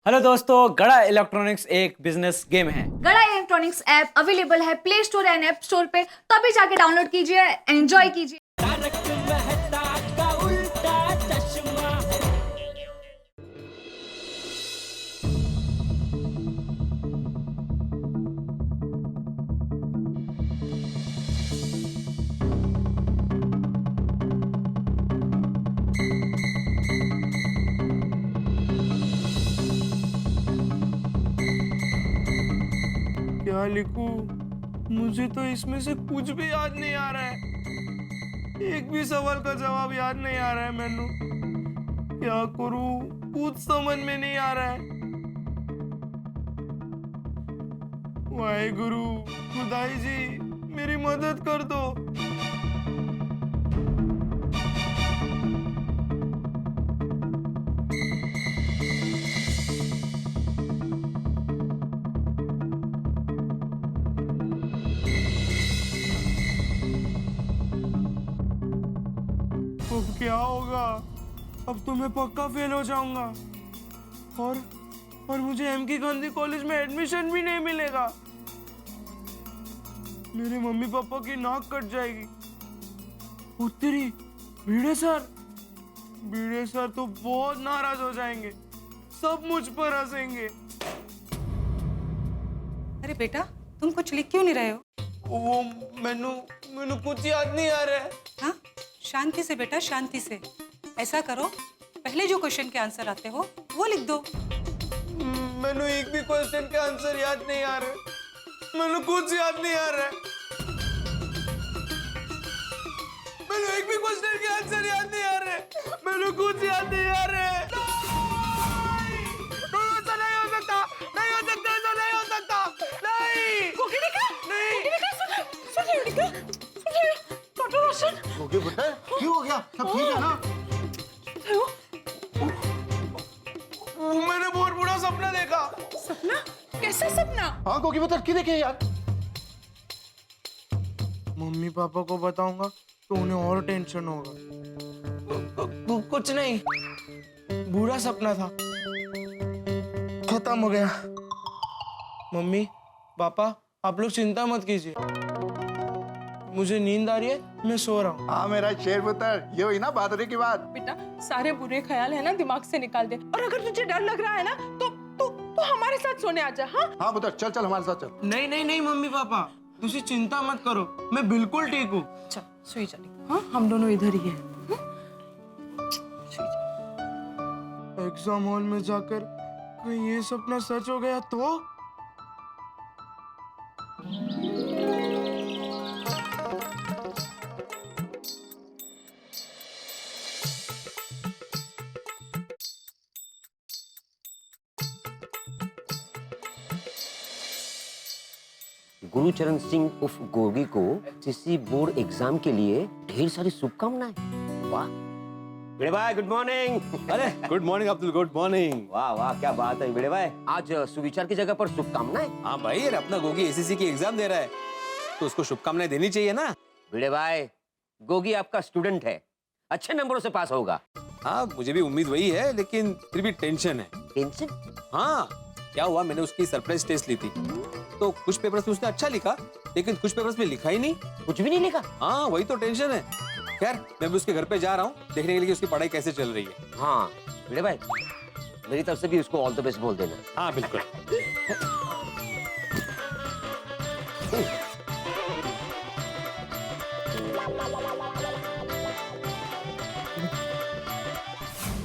Hello दोस्तों, गड़ा electronics एक बिजनेस गेम है। गड़ा इलेक्ट्रॉनिक्स ऐप अवेलेबल है play store and app store पे, तो अभी जाके डाउनलोड कीजिए, एंजॉय कीजिए। क्या लिखूं? मुझे तो इसमें से कुछ भी याद नहीं आ रहा है। एक भी सवाल का जवाब याद नहीं आ रहा है मैनू। क्या करूं? कुछ समझ में नहीं आ रहा है। वाहेगुरु, खुदाई जी मेरी मदद कर दो। तो क्या होगा? अब तो मैं पक्का फेल हो जाऊंगा और मुझे एमके गांधी कॉलेज में एडमिशन भी नहीं मिलेगा। मेरे मम्मी पापा की नाक कट जाएगी। उत्तरी भिड़े सर तो बहुत नाराज हो जाएंगे। सब मुझ पर हंसेंगे। अरे बेटा, तुम कुछ लिख क्यों नहीं रहे हो? वो मैनू कुछ याद नहीं आ रहा है। हाँ, शांति से बेटा, शांति से। ऐसा करो, पहले जो क्वेश्चन के आंसर आते हो वो लिख दो। मैनू एक भी क्वेश्चन के आंसर याद नहीं आ रहे। मैनू कुछ याद नहीं आ रहा है। मैनू एक भी क्वेश्चन के आंसर याद नहीं आ रहे। मैनू कुछ याद नहीं आ रहे। ऐसा नहीं हो सकता, नहीं हो सकता, ऐसा नहीं हो सकता, नहीं। हो गया बेटा? क्यों हो गया? सब ठीक है ना? मैंने बहुत बुरा सपना देखा। सपना? कैसा सपना? हाँ गोगी बता, की देखे यार? मम्मी पापा को बताऊंगा तो उन्हें और टेंशन होगा। कुछ नहीं, बुरा सपना था, खत्म हो गया। मम्मी पापा, आप लोग चिंता मत कीजिए। मुझे नींद आ रही है, मैं सो रहा हूँ। हाँ मेरा शेर पुत्र, ये हुई ना बहादुरी की बात। बेटा, सारे बुरे ख्याल है ना दिमाग से निकाल दे, और अगर तुझे डर लग रहा है ना तो हमारे साथ सोने आ जा। हाँ हाँ पुत्र, चल चल हमारे साथ चल। नहीं नहीं नहीं मम्मी पापा, तुझे चिंता मत करो, मैं बिल्कुल ठीक हूँ। चल सोई जा। हाँ, हम दोनों इधर ही हैं। एग्जाम हॉल में जाकर कहीं ये सपना सच हो गया तो? गुरुचरण सिंह उर्फ गोगी को सीसी बोर्ड एग्जाम के लिए ढेर सारी शुभकामनाएं। वाह भिड़े भाई, गुड मॉर्निंग। अरे good morning Abdul, good morning. वाह वाह, क्या बात है भिड़े भाई, आज सुविचार की जगह पर शुभकामनाएं। हाँ भाई, अरे अपना गोगी एसएससी की एग्जाम दे रहा है तो उसको शुभकामनाएं देनी चाहिए ना। भिड़े भाई, गोगी आपका स्टूडेंट है, अच्छे नंबरों से पास होगा। हाँ, मुझे भी उम्मीद वही है, लेकिन फिर भी टेंशन है। टेंशन? हाँ, क्या हुआ, मैंने उसकी सरप्राइज टेस्ट ली थी तो कुछ पेपर्स में उसने अच्छा लिखा, लेकिन कुछ पेपर्स में लिखा ही नहीं। कुछ भी नहीं लिखा? हाँ, वही तो टेंशन है। खैर, मैं भी उसके घर पे जा रहा हूँ देखने के लिए कि उसकी पढ़ाई कैसे चल रही है। हाँ भिड़े भाई, मेरी तरफ से भी उसको ऑल द बेस्ट बोल देना। हाँ बिल्कुल।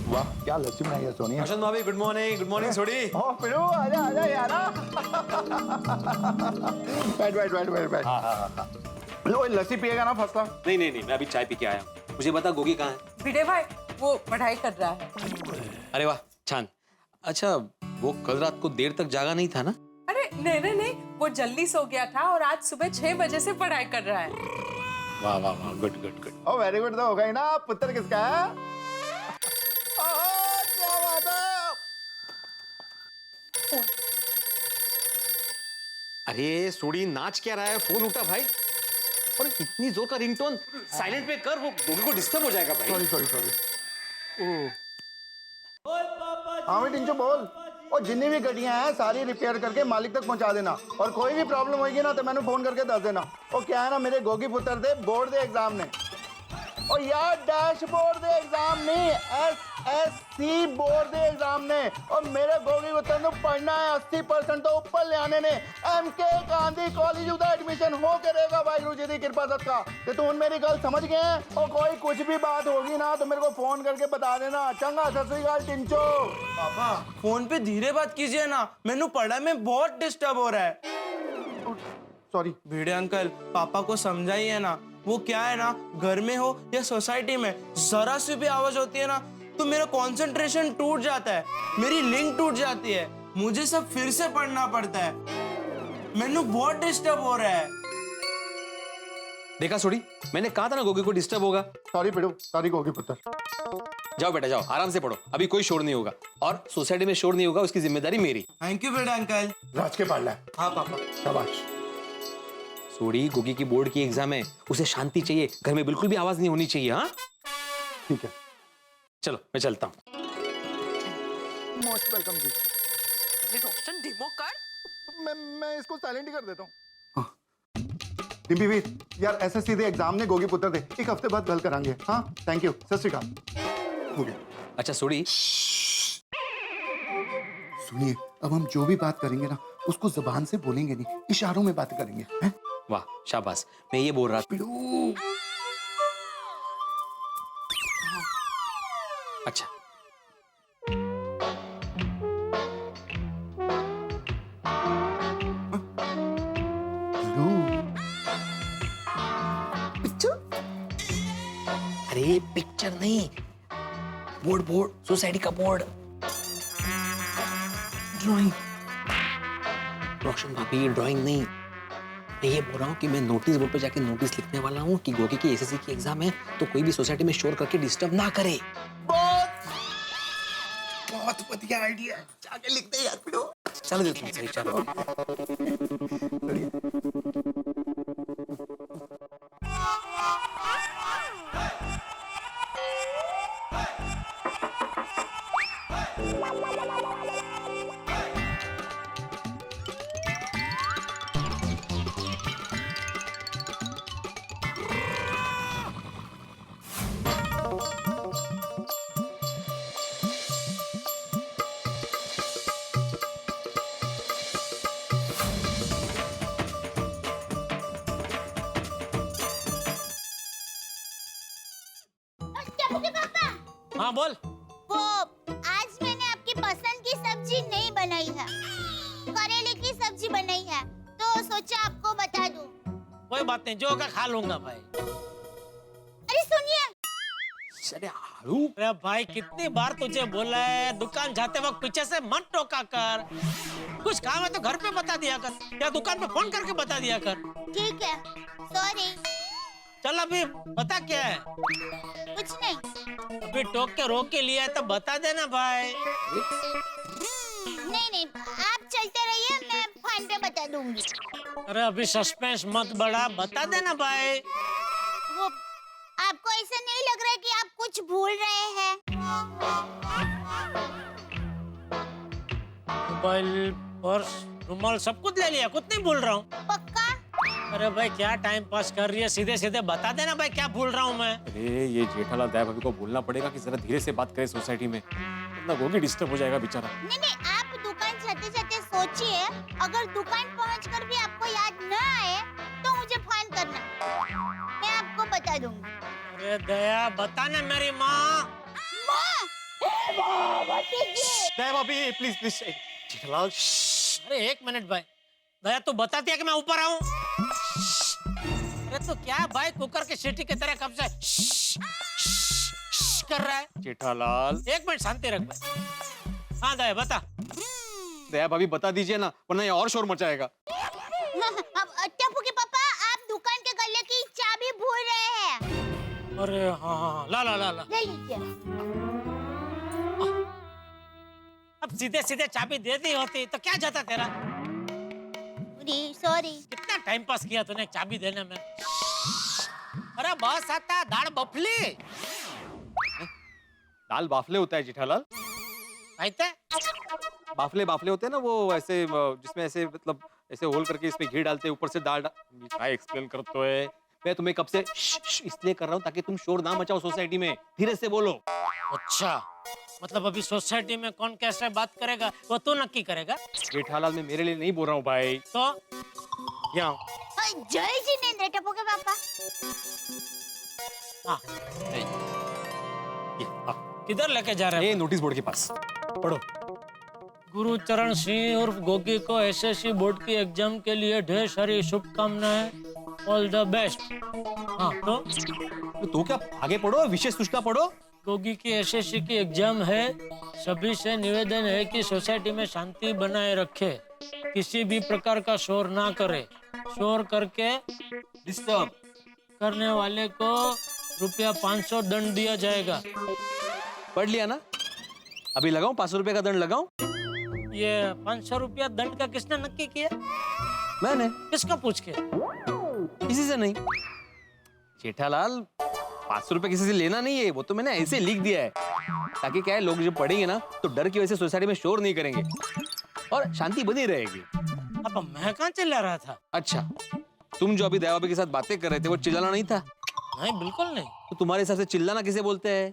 वाह क्या लस्सी बनाई है सोनिया। रोशन भाभी, गुड मॉर्निंग छोड़ी। ओ पिरू, आजा आजा यार। बैठ। हाँ। लो लस्सी पिएगा ना फर्स्ट क्लास? नहीं, मैं अभी चाय पी के आया हूँ। मुझे बता, गोगी कहाँ है? भिड़े भाई, वो पढ़ाई कर रहा है। अरे वाह, छान। अच्छा, वो कल रात को देर तक जागा नहीं था ना? अरे नहीं, वो जल्दी सो गया था और आज सुबह 6 बजे से पढ़ाई कर रहा है। वाह, गुड। ओ वेरी गुड, तो हो गई ना। पुत्र किसका है? क्या बात है। अरे सोड़ी, नाच क्या रहा है? फोन उठा भाई। और इतनी जोर का रिंगटोन साइलेंट पे कर, वो गोगी को डिस्टर्ब हो जाएगा भाई। सॉरी। हाँ मैं टिंचो बोल। और जितनी भी गड्डियां हैं सारी रिपेयर करके मालिक तक पहुंचा देना और कोई भी प्रॉब्लम होगी ना तो मैंने फोन करके दस देना। और क्या है ना मेरे गोगी पुत्र दे बोर्ड दे एग्जाम ने और यार डैशबोर्ड दे एग्जाम नहीं SSC बोर्ड दे एग्जाम ने और मेरे गोगी पुत्र को पढ़ना है 80% तो ऊपर ले आने ने MK गांधी कॉलेज उधर एडमिशन हो करेगा वाहिगुरु जी की कृपा सदका। तो तुम मेरी गल समझ गए हैं और कोई कुछ भी बात होगी ना तो मेरे को फोन करके बता देना। चंगा सत श्री अकाल टिंचो। पापा फोन पे धीरे बात कीजिए ना, मैंने पढ़ाई में बहुत डिस्टर्ब हो रहा है। सॉरी। भिड़े अंकल पापा को समझाइए ना, वो क्या है ना घर में हो या सोसाइटी में जरा सी भी आवाज होती है ना तो मेरा कंसंट्रेशन टूट जाता है, मेरी लिंक टूट जाती है, मुझे सब फिर से पढ़ना पड़ता है, मैंने बहुत डिस्टर्ब हो रहा है। देखा सोडी, मैंने कहा था ना गोगी को डिस्टर्ब होगा। सॉरी पिड़ू, सॉरी गोगी पुत्र। जाओ बेटा जाओ, आराम से पढ़ो, अभी कोई शोर नहीं होगा और सोसाइटी में शोर नहीं होगा उसकी जिम्मेदारी मेरी। थैंक यू बेटा अंकल। राज के पढ़ ला। हाँ पापा। शाबाश। सोडी, गोगी की बोर्ड की एग्जाम है, उसे शांति चाहिए, घर में बिल्कुल भी आवाज नहीं होनी चाहिए। हाँ ठीक है चलो मैं चलता हूँ। मोस्ट वेलकम जी। रोशन डिमो कर। मैं इसको साइलेंट ही कर देता हूँ। डिम्पी वीर यार SSC दे एग्जाम ने गोगी पुत्र दे एक हफ्ते बाद गल करांगे। हाँ थैंक यू, सत श्री अकाल। हो गया। अच्छा सोडी, सुनिए अब हम जो भी बात करेंगे ना उसको जुबान से बोलेंगे नहीं, इशारों में बात करेंगे हैं? वाह शाबाश, मैं ये बोल रहा था। पिड़ू अच्छा अरे पिक्चर नहीं, बोर्ड सोसाइटी का बोर्ड। ड्राइंग। रोशन भाभी ड्राइंग नहीं, मैं ये बोल रहा हूँ कि मैं नोटिस बोर्ड पे जाके नोटिस लिखने वाला हूँ कि गोगी की SSC की एग्जाम है तो कोई भी सोसाइटी में शोर करके डिस्टर्ब ना करे। बहुत बढ़िया आइडिया, जाके लिखते हैं यार पिड़ू। चलो देता हूँ सही, चलो। हाँ बोल। वो आज मैंने आपकी पसंद की सब्जी नहीं बनाई है, करेले की सब्जी बनाई है, तो सोचा आपको बता दूं। कोई बात नहीं, जो होगा खा लूंगा भाई। अरे सुनिए। अरे भाई कितनी बार तुझे बोला है दुकान जाते वक्त पीछे से मत टोका कर, कुछ काम है तो घर पे बता दिया कर या दुकान पे फोन करके बता दिया कर। ठीक है, सॉरी। चल अभी बता क्या है। कुछ नहीं। अभी टोक के रोक के लिया है तो बता देना भाई। नहीं आप चलते रहिए, मैं फोन पे बता दूंगी। अरे अभी सस्पेंस मत बढ़ा, बता देना भाई। वो आपको ऐसा नहीं लग रहा है कि आप कुछ भूल रहे हैं? मोबाइल, पर्स, रुमाल सब कुछ ले लिया, कुछ नहीं भूल रहा हूँ। पक्का? अरे भाई क्या टाइम पास कर रही है, सीधे सीधे बता देना भाई क्या भूल रहा हूँ मैं। अरे ये जेठालाल दया भाभी को बोलना पड़ेगा कि जरा धीरे से बात करे सोसाइटी में, वरना गोगी डिस्टर्ब हो जाएगा बेचारा। नहीं आप दुकान जाते जाते सोचिए, अगर दुकान पहुंचकर भी आपको याद न आए तो मुझे फोन करना, मैं आपको बता दूंगी। अरे दया बताना मेरी माँ। दया भाभी प्लीज प्लीज। जेठालाल अरे एक मिनट भाई, दया तू बताती है कि मैं ऊपर आऊं? अरे तो क्या भाई कुकर की सीटी की तरह कब से कर रहा है? जेठालाल एक मिनट शांति रख भाई। हाँ दया बता। दया भाभी बता दीजिए ना, वरना ये और शोर मचाएगा। अब टप्पू के पापा, आप दुकान के गले की चाबी भूल रहे हैं। अरे हाँ ला ला ला ला। ले लीजिए। अब सीधे सीधे चाबी दे दी होती तो क्या जाता तेरा? सॉरी। कितना टाइम पास किया तूने चाबी देने में। अरे बस आता दाल बफली। दाल बाफले होता है जेठालाल। आयते बाफले बाफले होते हैं ना वो ऐसे जिसमें ऐसे मतलब ऐसे होल करके इसमें घी डालते हैं ऊपर से दाल क्या एक्सप्लेन करते है। मैं तुम्हें कब से इसलिए कर रहा हूँ ताकि तुम शोर ना मचाओ सोसाइटी में, धीरे से बोलो। अच्छा, मतलब अभी सोसाइटी में कौन कैसे बात करेगा वो तू नक्की करेगा। जेठालाल मैं मेरे लिए नहीं बोल रहा हूँ भाई। तो यहाँ जय जिनेंद्र टप्पू के पापा। हाँ, किधर लेके जा रहे ये हैं? नोटिस बोर्ड के पास पढ़ो। गुरुचरण सिंह उर्फ गोगी को एसएससी बोर्ड की एग्जाम के लिए ढेर सारी शुभकामनाएं, ऑल द बेस्ट। हाँ तो क्या आगे पढ़ो, विशेष सूचना पढ़ो। गोगी की एसएससी की एग्जाम है, सभी से निवेदन है कि सोसाइटी में शांति बनाए रखे, किसी भी प्रकार का शोर ना करे, शोर करके डिस्टर्ब करने वाले को ₹500 दंड दिया जाएगा। पढ़ लिया ना? अभी लगाऊं 500 रुपए का दंड लगाऊं? ये 500 रुपया दंड का किसने नक्की किया? मैंने। किसका पूछ के? किसी से नहीं। जेठालाल 500 रुपए किसी से लेना नहीं है, वो तो मैंने ऐसे लिख दिया है ताकि क्या है लोग जब पढ़ेंगे ना तो डर की वजह से सोसाइटी में शोर नहीं करेंगे और शांति बनी रहेगी। अब मैं कहाँ चिल्ला रहा था? अच्छा, तुम जो अभी दया भाभी के साथ बातें कर रहे थे वो चिल्लाना नहीं था? नहीं, बिल्कुल नहीं। तो तुम्हारे हिसाब से चिल्लाना किसे बोलते हैं?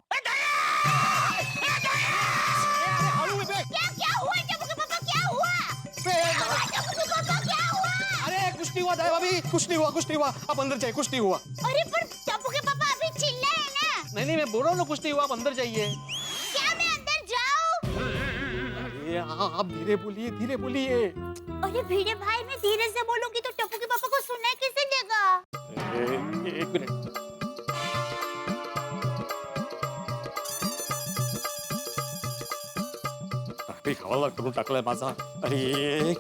क्या हुआ टप्पू के पापा, क्या हुआ? टप्पू के पापा क्या हुआ? अरे कुछ नहीं हुआ दया भाभी, कुछ नहीं हुआ। आप अंदर जाइए, कुछ नहीं हुआ। अरे पर टप्पू के पापा अभी चिल्लाए ना। नहीं मैं बोल रहा हूँ ना कुछ नहीं हुआ, आप अंदर जाइए। क्या मैं अंदर जाऊँ? अरे आप धीरे बोलिए। अरे भिड़े भाई, मैं धीरे से बोलूंगी तो टप्पू के पापा को सुनाई कैसे देगा? एक मिनट। खावाला करून टाकलाय माझा। अरे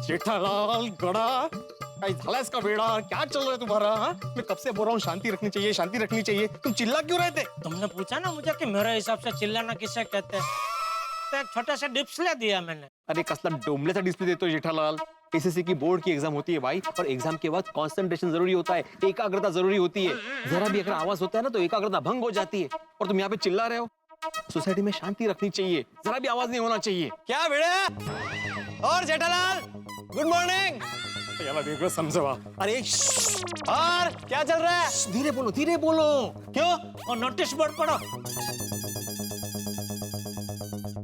जेठालाल गड़ा, काय झालायस का बेड़ा? क्या चल रहा है तुम्हारा? मैं कब से बोल रहा हूँ शांति रखनी चाहिए। तुम चिल्ला क्यों रहे थे? तुमने पूछा ना मुझे कि मेरे हिसाब से चिल्लाना किसे कहते हैं, तो एक छोटा सा डिस्प्ले दिया मैंने। अरे कसला डोमलेचा डिस्प्ले देते हो जेठालाल। एसएससी की बोर्ड की एग्जाम होती है भाई, और एग्जाम के बाद कंसंट्रेशन जरूरी होता है, एकाग्रता जरूरी होती है। जरा भी अगर आवाज होता है ना तो एकाग्रता भंग हो जाती है, और तुम यहाँ पे चिल्ला रहे हो। सोसाइटी में शांति रखनी चाहिए, जरा भी आवाज नहीं होना चाहिए। क्या बेड़ा? और जेठालाल गुड मॉर्निंग। यार समझवा। अरे और क्या चल रहा है? धीरे बोलो। क्यों? और नोटिस बोर्ड पढ़ो।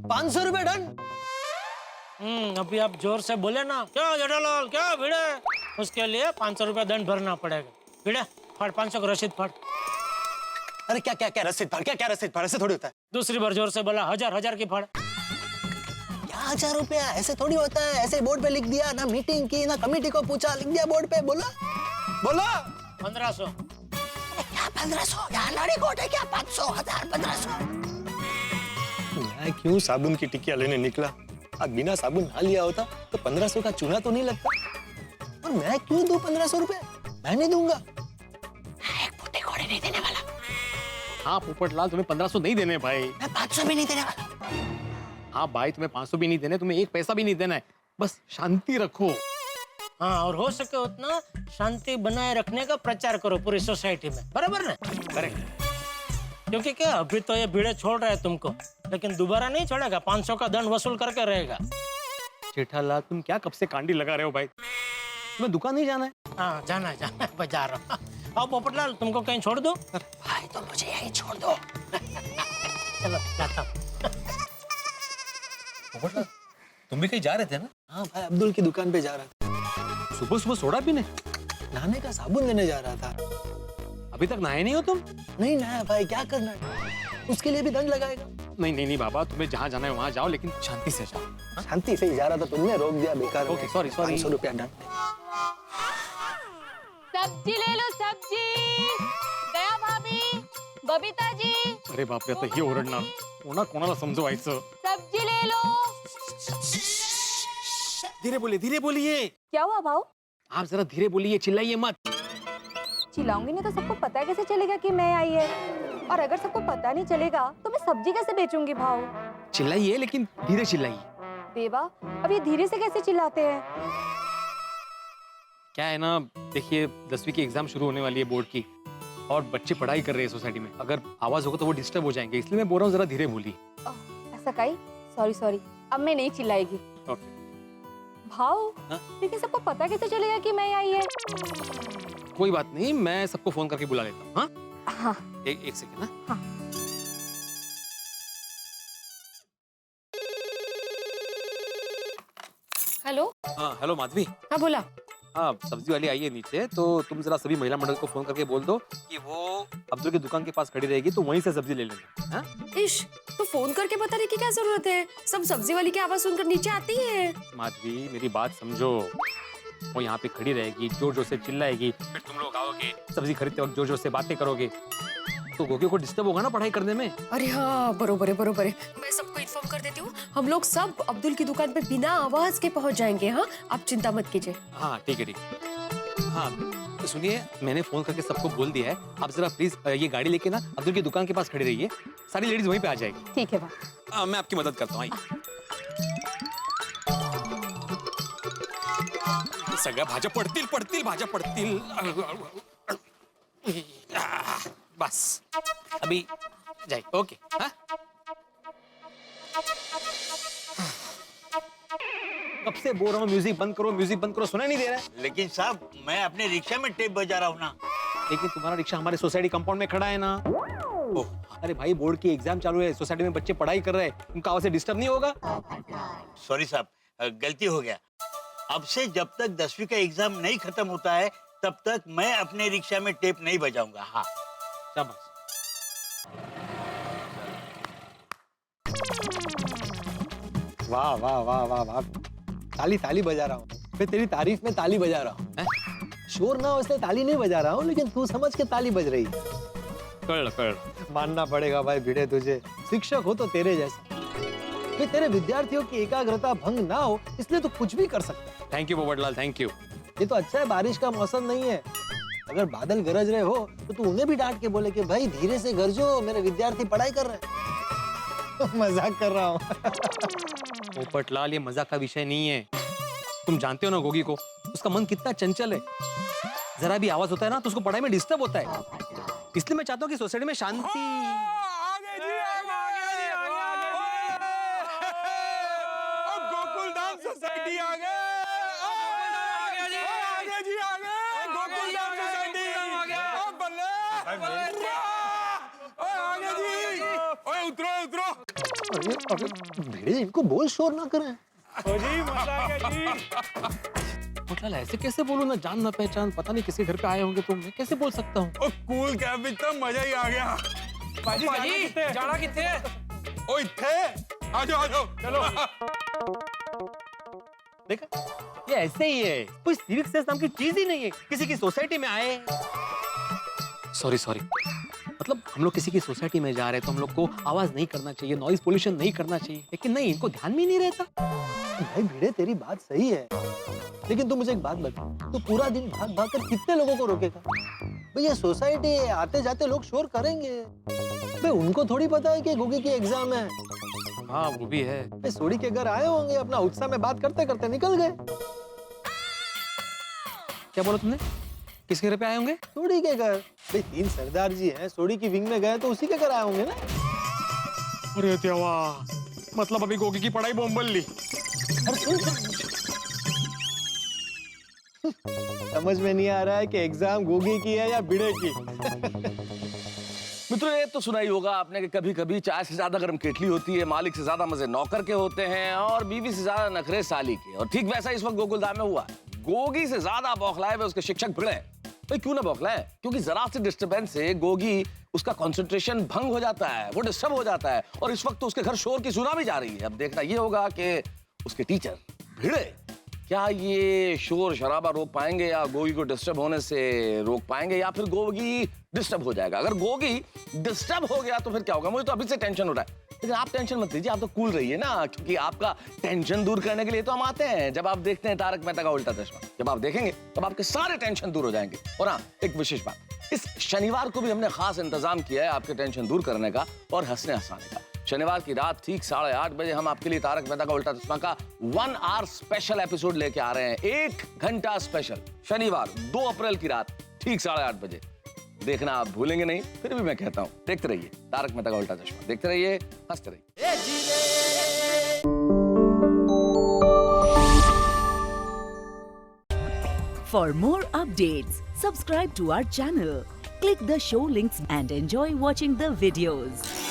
500 रुपए दंड। अभी आप जोर से बोले ना, क्या जेठालाल, क्या भिड़े, उसके लिए 500 रुपया दंड भरना पड़ेगा। भिड़े फट 500 की रसीद फट। अरे क्या रसीद फाड़? क्या रसीद फाड़? ऐसे थोड़ी होता है। दूसरी बार जोर से बोला, 1000 की फट। क्या 1000 रुपया? ऐसे थोड़ी होता है। ऐसे बोर्ड पे लिख दिया, ना मीटिंग की ना कमेटी को पूछा, लिख दिया बोर्ड पे। बोला 1500। क्या 1500? यहाँ लड़ी कोट है क्या? 500, 1000, 1500। मैं क्यों साबुन की टिकिया लेने निकला? आज बिना साबुन ना लिया होता तो 1500 का चूना तो नहीं लगता। और मैं क्यों दूं 1500 रुपए? मैं नहीं दूंगा। एक फुटे घोड़े नहीं देने वाला। हाँ पोपटलाल, तुम्हें 1500 नहीं देने भाई। मैं 500 भी नहीं देने वाला। हाँ भाई, तुम्हें 500 भी नहीं देने, तुम्हें एक पैसा भी नहीं देना है। बस शांति रखो। हाँ, और हो सके उतना शांति बनाए रखने का प्रचार करो पूरी सोसाइटी में, बराबर ना? करेक्ट। क्योंकि क्या अभी तो ये भीड़े छोड़ रहे हैं तुमको, लेकिन दोबारा नहीं छोड़ेगा, 500 का दंड वसूल करके रहेगा। जेठालाल तुम क्या कब से कांडी लगा रहे हो भाई? तुम्हें दुकान नहीं जाना है? हाँ जाना है, बाजार। आओ पोपटलाल, तुमको कहीं छोड़ दो? भाई तो मुझे यही छोड़ दो। चलो जाता हूँ। पोपटलाल तुम भी कहीं जा रहे थे ना? हाँ भाई, अब्दुल की दुकान पे जा रहा था। सुबह सोडा पीने? नहाने का साबुन लेने जा रहा था। अभी तक नहाए नहीं हो तुम? नहीं नहाया भाई, क्या करना है? उसके लिए भी दंड लगाएगा। नहीं बाबा, तुम्हें जहाँ जाना है वहाँ जाओ, लेकिन शांति से जाओ। शांति से ही जा रहा था, तुमने रोक दिया बेकार। ओके सॉरी 500 रुपया दंड। सब्जी ले लो, सब्जी। दया भाभी, बबीता जी, अरे बाप रे, आता हे ओरडणार. कोणाला समजवायचं? सब्जी ले लो। धीरे बोलिए. क्या हुआ भाऊ? आप जरा धीरे बोलिए, चिल्लाइए मत. चिल्लाऊंगी नहीं तो सबको पता कैसे चलेगा कि मैं आई है? और अगर सबको पता नहीं चलेगा तो मैं सब्जी कैसे बेचूंगी भाऊ? चिल्लाइए, लेकिन धीरे चिल्लाइए. देवा, अब ये धीरे से कैसे चिल्लाते हैं? क्या है ना, देखिए 10वीं की एग्जाम शुरू होने वाली है बोर्ड की, और बच्चे पढ़ाई कर रहे हैं सोसाइटी में. अगर आवाज होगा तो वो डिस्टर्ब हो जाएंगे, इसलिए मैं बोल रहा हूँ जरा धीरे बोलिए. ऐसा काई? सॉरी. अब मैं नहीं चिल्लाएगी। ओके। भाव हाँ? लेकिन सबको पता कैसे चलेगा कि मैं आई है? कोई बात नहीं, मैं सबको फोन करके बुला लेता हूँ। हाँ हाँ एक सेकंड ना। हाँ। हेलो। हाँ हेलो माधवी। हाँ बोला। हाँ सब्जी वाली आई है नीचे, तो तुम जरा सभी महिला मंडल को फोन करके बोल दो कि वो अब्दुल की दुकान के पास खड़ी रहेगी, तो वहीं से सब्जी ले लेना। हाँ? इश, तो फोन करके बताने की क्या जरूरत है? सब सब्जी वाली की आवाज सुनकर नीचे आती है। माधवी मेरी बात समझो, वो यहाँ पे खड़ी रहेगी, जोर जोर से चिल्लाएगी, फिर तुम लोग आओगे, सब्जी खरीदते वक्त जोर जोर से बातें करोगे, तो गोगी को डिस्टर्ब होगा ना पढ़ाई करने में। अरे हाँ बरोबर है बरोबर है। मैं सबको इन्फॉर्म कर देती हूँ, हम लोग सब अब्दुल की दुकान पे बिना आवाज के पहुंच जाएंगे। हाँ आप चिंता मत कीजिए। हाँ ठीक है ठीक है। हाँ तो सुनिए, मैंने फोन करके सबको बोल दिया है, आप जरा प्लीज ये गाड़ी लेके ना अब्दुल की दुकान के पास खड़ी रहिए, सारी लेडीज वहीं पे आ जाएगी। ठीक है भाई। मैं आपकी मदद करता हूँ। सगळ्या भाज्या पडतील पडतील भाज्या पडतील। बस अभी जाए। ओके। हाँ? कब से बोल रहा हूँ म्यूजिक बंद करो, सुना नहीं दे रहा है। लेकिन साहब मैं अपने रिक्शा में टेप बजा रहा हूँ ना। लेकिन तुम्हारा रिक्शा हमारे सोसाइटी कंपाउंड में खड़ा है ना। अरे भाई बोर्ड की एग्जाम चालू है, सोसाइटी में बच्चे पढ़ाई कर रहे हैं, उनका आवाज से डिस्टर्ब नहीं होगा? सॉरी साहब, गलती हो गया। अब से जब तक 10वीं का एग्जाम नहीं खत्म होता है तब तक मैं अपने रिक्शा में टेप नहीं बजाऊंगा। हाँ शाबाश। वाह वाह वाह वाह वाह, ताली बजा रहा हूँ मैं, तेरी तारीफ में ताली बजा रहा हूँ। शोर ना हो इसलिए ताली नहीं बजा रहा हूँ, लेकिन तू समझ के ताली बज रही है। कड़ मानना पड़ेगा भाई भिड़े तुझे, शिक्षक हो तो तेरे जैसा, फिर तेरे विद्यार्थियों की एकाग्रता भंग ना हो इसलिए तो कुछ भी कर सकता है। Thank you Popatlal, thank you. ये तो अच्छा है बारिश का मौसम नहीं है, अगर बादल गरज रहे हो तो तू उन्हें भी डांट के बोले कि भाई धीरे से गरजो, मेरे विद्यार्थी पढ़ाई कर रहे हैं। मजाक कर रहा हूँ। पोपटलाल ये मजाक का विषय नहीं है, तुम जानते हो ना गोगी को, उसका मन कितना चंचल है, जरा भी आवाज होता है ना तो उसको पढ़ाई में डिस्टर्ब होता है, इसलिए मैं चाहता हूँ कि सोसाइटी में शांति। सोसाइटी आ गए। भिड़े इनको बोल शोर ना करें। जी ऐसे कैसे बोलूं, ना जान ना पहचान, पता नहीं किसी घर पे आए होंगे तो मैं कैसे बोल सकता हूँ? कूल कैब इतना मजा ही आ गया। भाजी जाना किथे? ओ इत्थे आ जाओ चलो। देखा, ये ऐसे ही है, कोई सिविक सेंस नाम की चीज ही नहीं है, किसी की सोसाइटी में आए। सॉरी, मतलब हम लोग किसी की सोसाइटी में जा रहे हैं तो हम लोग को आवाज नहीं करना चाहिए, नॉइज पोल्यूशन नहीं करना चाहिए, लेकिन नहीं, इनको ध्यान में नहीं रहता। भाई भिड़े तेरी बात सही है, लेकिन तू मुझे एक बात बता, तू पूरा दिन भाग भाग कर कितने लोगों को रोकेगा? भैया सोसाइटी है, आते जाते लोग शोर करेंगे, भाई उनको थोड़ी पता है कि गोगी की एग्जाम है। हाँ वो भी है। भाई सोडी के घर आए होंगे, अपना उत्साह में बात करते करते निकल गए। क्या बोला तुमने? किसके घर पे आए होंगे? सोडी के घर। भाई 3 सरदार जी हैं, सोडी की विंग में गए तो उसी के घर आए होंगे ना। अरे देवा, मतलब अभी गोगी की पढ़ाई बोंबल ली। समझ में नहीं आ रहा है कि एग्जाम गोगी की है या बिड़े की। मित्रों ये तो सुना ही होगा आपने कि कभी कभी चाय से ज्यादा गर्म केटली होती है, मालिक से ज्यादा मजे नौकर के होते हैं और बीवी से ज्यादा नखरे साली के। और ठीक वैसा इस वक्त गोकुलधाम में हुआ है। गोगी से ज्यादा बौखलाए हुए उसके शिक्षक भिड़े। भाई क्यों ना बौखलाए? क्योंकि जरा सी डिस्टर्बेंस से गोगी उसका कंसंट्रेशन भंग हो जाता है, वो डिस्टर्ब हो जाता है और इस वक्त तो उसके घर शोर की सुना भी जा रही है। अब देखना ये होगा कि उसके टीचर भिड़े क्या ये शोर शराबा रोक पाएंगे या गोगी को डिस्टर्ब होने से रोक पाएंगे, या फिर गोगी डिस्टर्ब हो जाएगा। अगर गोगी डिस्टर्ब हो गया तो फिर क्या होगा? मुझे तो अभी से टेंशन हो रहा है, लेकिन आप टेंशन मत लीजिए, आप तो कूल रहिए ना, क्योंकि आपका टेंशन दूर करने के लिए तो हम आते हैं। जब आप देखते हैं तारक मेहता का उल्टा चश्मा, जब आप देखेंगे तब आपके सारे टेंशन दूर हो जाएंगे। और हाँ, एक विशेष बात, इस शनिवार को भी हमने खास इंतजाम किया है आपके टेंशन दूर करने का और हंसने हंसाने का। शनिवार की रात ठीक 8:30 बजे हम आपके लिए तारक मेहता का उल्टा चश्मा का 1 आवर स्पेशल एपिसोड लेके आ रहे हैं। 1 घंटा स्पेशल, शनिवार 2 अप्रैल की रात ठीक 8:30 बजे। देखना आप भूलेंगे नहीं, फिर भी मैं कहता हूं देखते रहिए तारक मेहता का उल्टा चश्मा, देखते रहिए, हंसते रहिए। For more updates, subscribe to our channel, click the show links and enjoy watching the videos.